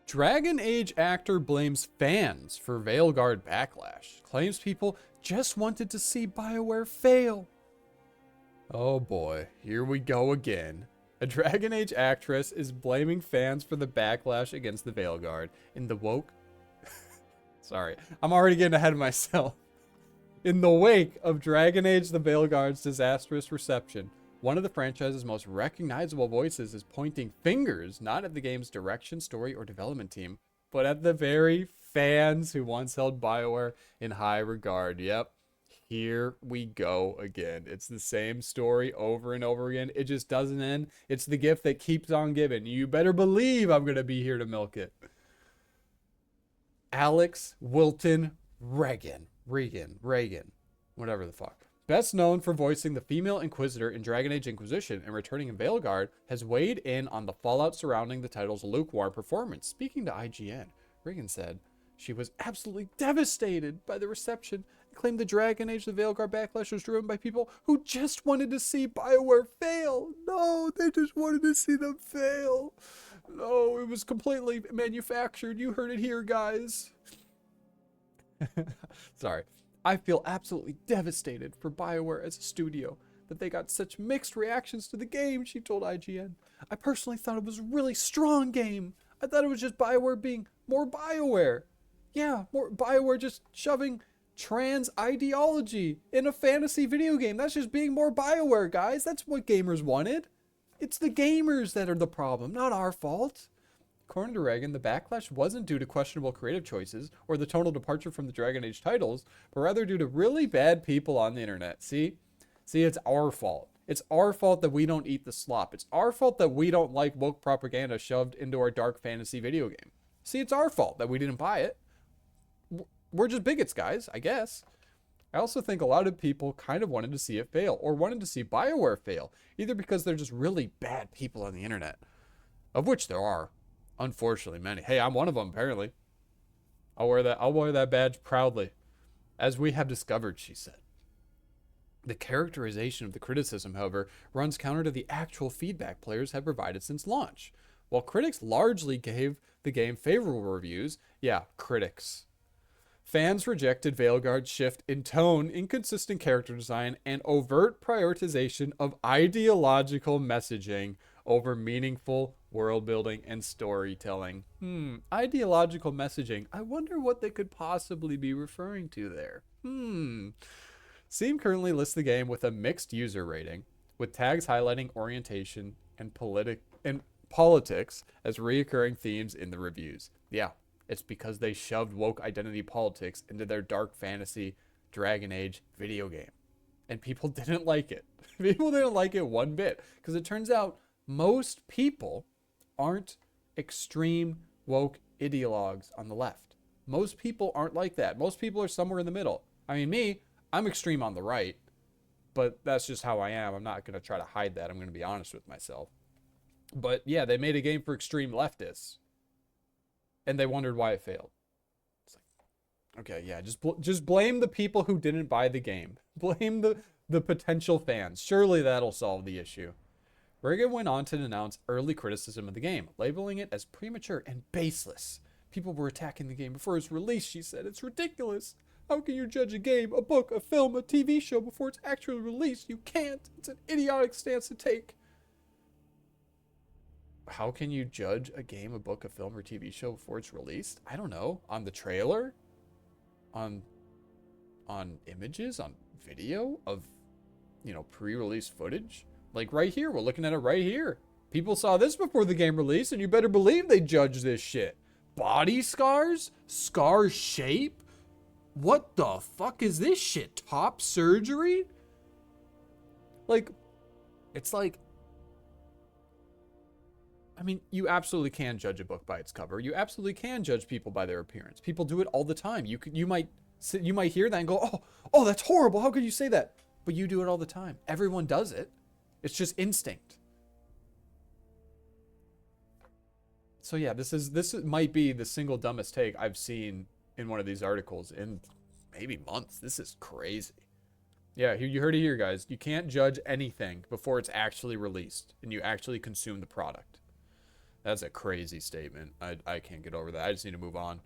Dragon Age actor blames fans for Veilguard backlash. Claims people just wanted to see BioWare fail. Oh boy, here we go again. A Dragon Age actress is blaming fans for the backlash against the Veilguard in the woke... Sorry, I'm already getting ahead of myself. In the wake of Dragon Age the Veilguard's disastrous reception, one of the franchise's most recognizable voices is pointing fingers not at the game's direction, story, or development team, but at the very fans who once held BioWare in high regard. Yep, here we go again. It's the same story over and over again. It just doesn't end. It's the gift that keeps on giving. You better believe I'm going to be here to milk it. Alex Wilton Reagan, whatever the fuck. Best known for voicing the female Inquisitor in Dragon Age Inquisition and returning in Veilguard, has weighed in on the fallout surrounding the title's lukewarm performance. Speaking to IGN, Reagan said she was absolutely devastated by the reception and claimed the Dragon Age the Veilguard backlash was driven by people who just wanted to see BioWare fail. No, they just wanted to see them fail. No, it was completely manufactured. You heard it here, guys. Sorry. I feel absolutely devastated for BioWare as a studio that they got such mixed reactions to the game, she told IGN. I personally thought it was a really strong game. I thought it was just BioWare being more BioWare. Yeah, more BioWare just shoving trans ideology in a fantasy video game. That's just being more BioWare, guys. That's what gamers wanted. It's the gamers that are the problem, not our fault. According to Reagan, the backlash wasn't due to questionable creative choices or the tonal departure from the Dragon Age titles, but rather due to really bad people on the internet. See, it's our fault. It's our fault that we don't eat the slop. It's our fault that we don't like woke propaganda shoved into our dark fantasy video game. See, it's our fault that we didn't buy it. We're just bigots, guys, I guess. I also think a lot of people kind of wanted to see it fail, or wanted to see BioWare fail, either because they're just really bad people on the internet, of which there are. Unfortunately, many. Hey, I'm one of them, apparently. I'll wear that badge proudly. As we have discovered, she said. The characterization of the criticism, however, runs counter to the actual feedback players have provided since launch. While critics largely gave the game favorable reviews, yeah, critics. Fans rejected Veilguard's shift in tone, inconsistent character design, and overt prioritization of ideological messaging over meaningful world building and storytelling. Ideological messaging. I wonder what they could possibly be referring to there. Steam currently lists the game with a mixed user rating, with tags highlighting orientation and politics as reoccurring themes in the reviews. Yeah, it's because they shoved woke identity politics into their dark fantasy Dragon Age video game. And people didn't like it. People didn't like it one bit, because it turns out most people aren't extreme woke ideologues on the left. Most people aren't like that. Most people are somewhere in the middle. I mean, me, I'm extreme on the right, but that's just how I am. I'm not going to try to hide that. I'm going to be honest with myself. But yeah, they made a game for extreme leftists, and they wondered why it failed. It's like, okay, yeah, just blame the people who didn't buy the game. Blame the potential fans. Surely that'll solve the issue. Reagan went on to denounce early criticism of the game, labeling it as premature and baseless. People were attacking the game before its release, she said. It's ridiculous. How can you judge a game, a book, a film, a TV show before it's actually released? You can't. It's an idiotic stance to take. How can you judge a game, a book, a film, or TV show before it's released? I don't know. On the trailer? On images? On video of, pre-release footage? Like right here, we're looking at it right here. People saw this before the game released, and you better believe they judged this shit. Body scars? Scar shape? What the fuck is this shit? Top surgery? Like, it's like, I mean, you absolutely can judge a book by its cover. You absolutely can judge people by their appearance. People do it all the time. You might hear that and go, oh, that's horrible. How could you say that? But you do it all the time. Everyone does it. It's just instinct. So yeah, this might be the single dumbest take I've seen in one of these articles in maybe months. This is crazy. Yeah, you heard it here, guys. You can't judge anything before it's actually released and you actually consume the product. That's a crazy statement. I can't get over that. I just need to move on.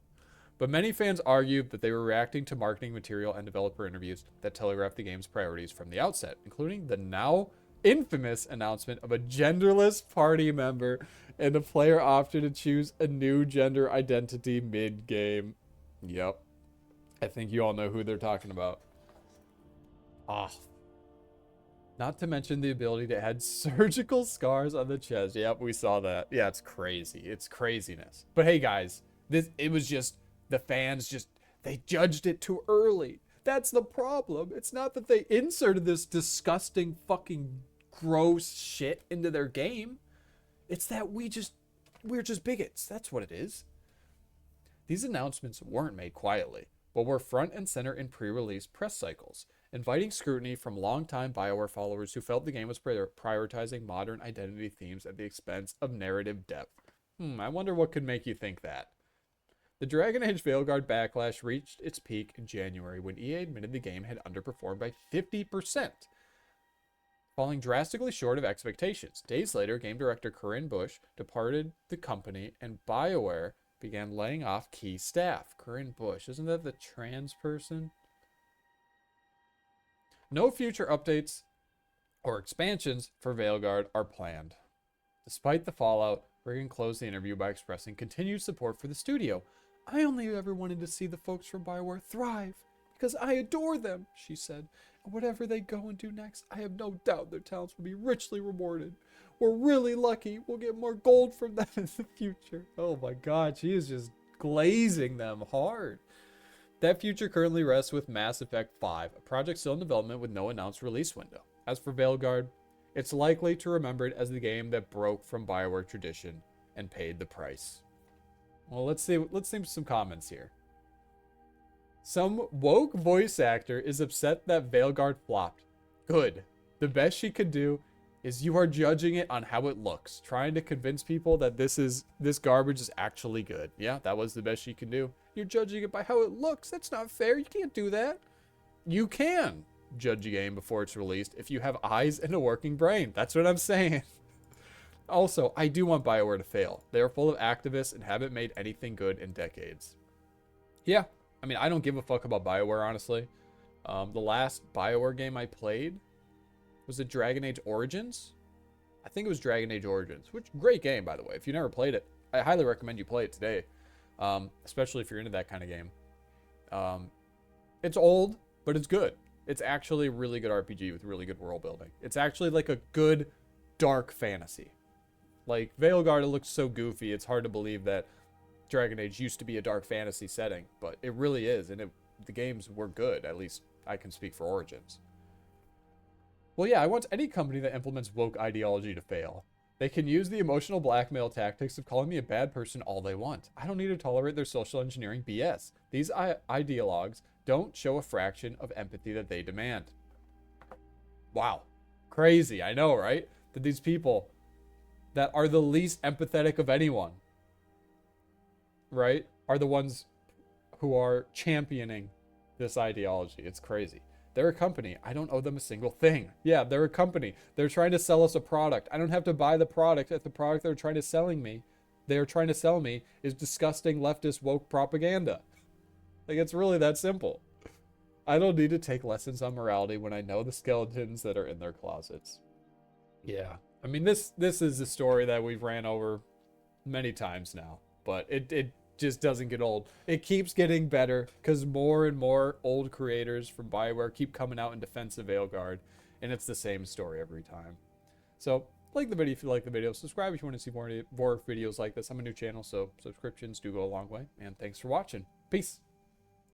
But many fans argued that they were reacting to marketing material and developer interviews that telegraphed the game's priorities from the outset, including the now infamous announcement of a genderless party member and a player option to choose a new gender identity mid-game. Yep. I think you all know who they're talking about. Ah. Not to mention the ability to add surgical scars on the chest. Yep, we saw that. Yeah, it's crazy. It's craziness. But hey, guys, it was just the fans they judged it too early. That's the problem. It's not that they inserted this disgusting fucking gross shit into their game. It's that we're just bigots. That's what it is. These announcements weren't made quietly, but were front and center in pre-release press cycles, inviting scrutiny from longtime BioWare followers who felt the game was prioritizing modern identity themes at the expense of narrative depth. I wonder what could make you think that. The Dragon Age Veilguard backlash reached its peak in January when EA admitted the game had underperformed by 50%, falling drastically short of expectations. Days later, game director Corinne Bush departed the company and BioWare began laying off key staff. Corinne Bush, isn't that the trans person? No future updates or expansions for Veilguard are planned. Despite the fallout, Regan closed the interview by expressing continued support for the studio. I only ever wanted to see the folks from BioWare thrive because I adore them, she said. And whatever they go and do next, I have no doubt their talents will be richly rewarded. We're really lucky. We'll get more gold from them in the future. Oh my God, she is just glazing them hard. That future currently rests with Mass Effect 5, a project still in development with no announced release window. As for Veilguard, it's likely to remember it as the game that broke from BioWare tradition and paid the price. Well, let's see some comments here. Some woke voice actor is upset that Veilguard flopped. Good. The best she could do is you are judging it on how it looks, trying to convince people that this garbage is actually good. Yeah, that was the best she can do. You're judging it by how it looks. That's not fair. You can't do that. You can judge a game before it's released if you have eyes and a working brain. That's what I'm saying. Also, I do want BioWare to fail. They are full of activists and haven't made anything good in decades. Yeah, I mean, I don't give a fuck about BioWare, honestly. The last BioWare game I played, was it Dragon Age Origins? I think it was Dragon Age Origins, which great game, by the way. If you never played it, I highly recommend you play it today, especially if you're into that kind of game. It's old, but it's good. It's actually a really good RPG with really good world building. It's actually like a good dark fantasy. Like, Veilguard, it looks so goofy, it's hard to believe that Dragon Age used to be a dark fantasy setting, but it really is, and the games were good. At least I can speak for Origins. Well, yeah, I want any company that implements woke ideology to fail. They can use the emotional blackmail tactics of calling me a bad person all they want. I don't need to tolerate their social engineering BS. These ideologues don't show a fraction of empathy that they demand. Wow. Crazy, I know, right? That these people that are the least empathetic of anyone, right, are the ones who are championing this ideology. It's crazy. They're a company. I don't owe them a single thing. Yeah, they're a company. They're trying to sell us a product. I don't have to buy the product if the product they're trying to sell me is disgusting leftist woke propaganda. Like, it's really that simple. I don't need to take lessons on morality when I know the skeletons that are in their closets. Yeah. I mean, this is a story that we've ran over many times now, but it just doesn't get old. It keeps getting better because more and more old creators from BioWare keep coming out in defense of Veilguard, and it's the same story every time. So, like the video if you like the video, subscribe if you want to see more videos like this. I'm a new channel, so subscriptions do go a long way, and thanks for watching. Peace.